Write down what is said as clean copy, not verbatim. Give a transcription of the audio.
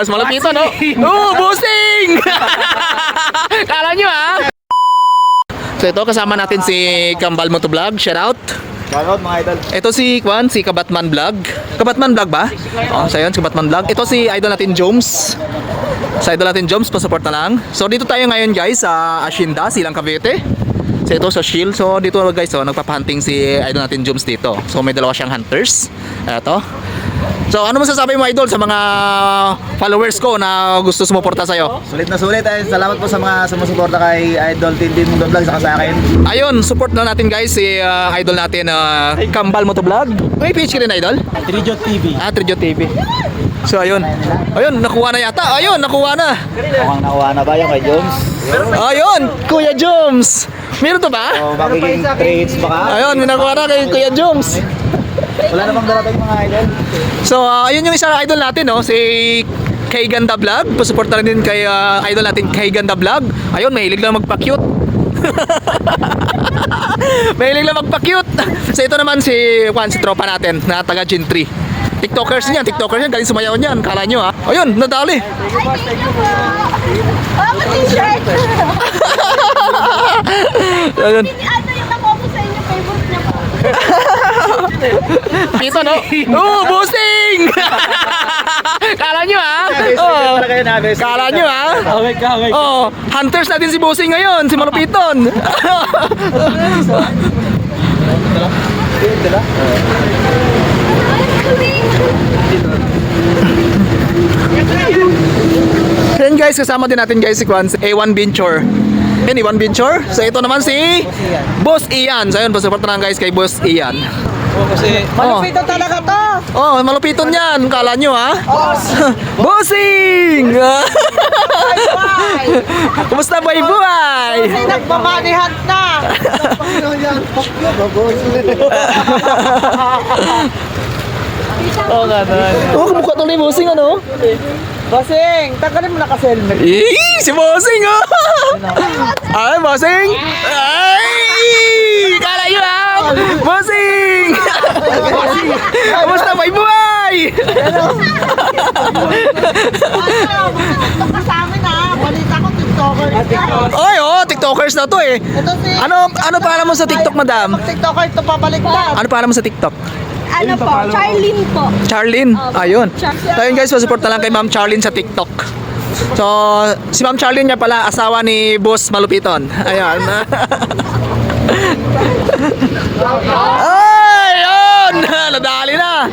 Mas malapit no? Oh, bossing! Kala nyo ha? So ito kasama natin si Kambal Motovlog, shout out. Shoutout mga idol. Ito si Kwan, si Kabatman Vlog. Kabatman Vlog ba? Oh, so yun, si Kabatman Vlog. Ito si idol natin Joms. Sa idol natin Joms, pa-support na lang. So dito tayo ngayon guys sa Asyenda, Silang Cavite. So ito sa Shield. So dito guys, so nagpapahunting si idol natin Joms dito. So may dalawa siyang hunters. Ito. So ano masasabi mo idol sa mga followers ko na gusto sumuporta sa'yo? Sulit na sulit. Salamat po sa mga sumusuporta kay Idol Tintin Mundo Vlog saka sa akin. Ayun, support na natin guys si idol natin Kambal Motovlog. May page ka rin idol? Trijo TV. Trijo TV. So ayun. Ayun, nakuha na yata. Ayun, nakuha na. Mukhang nakuha na ba yung kay Jones? Ayun, Kuya Joms. Meron to ba? O magiging 3 hits baka? Ayun, may nakuha na kay Kuya Joms. Wala namang darating mga idol. So ayun yung isang idol natin no, si Kay Ganda Vlog. Pasuporta rin din kay idol natin Kay Ganda Vlog. Ayun, mahilig lang magpa-cute. Mahilig lang magpa-cute. So ito naman si Juan, si tropa natin na taga Gen 3. TikTokers niyan, galing sumayaw niyan. Kala nyo ha. Ayun, nadali. Oh, t-shirt! Ayun. Ano yung nakuha ko sa inyo, favorite niya po? Dito no? Oh, bossing! Kala nyo ha? Oh. Kala nyo ha? Oh, hunters natin si bossing ngayon, si Malupiton. Then guys, kasama din natin guys si Kwan, si A1 Venture. A1 Venture. So ito naman si Boss Ian. So ayun, pasuporta na guys kay Boss Ian. Malupito talaga to! Oh, malupiton yan. Kala nyo ha? Bossing! Kumusta buhay-buhay? Kasi nagpamanihan na! Oh, gano'n. Oh, kumukha tuloy bossing ano? Basing, tagalin mo na kasi helmet. Si bossing oh! Ay, bossing! Ay! Kala nyo ha? Bossing! Kumusta buhay-buhay? Ito sa amin ha, balita ko TikToker. Oy, oh, TikTokers na to eh. Ito si... Ano pangalan mo sa TikTok, madam? TikToker ito pabaliktad. Ano pangalan mo sa TikTok? Ano po? Charlene po. Charlene. Ayun. So ayun guys, pasupport na lang kay Ma'am Charlene sa TikTok. So, si Ma'am Charlene niya pala, asawa ni Boss Malupiton. Ayan. Ay, yun! Nadali na.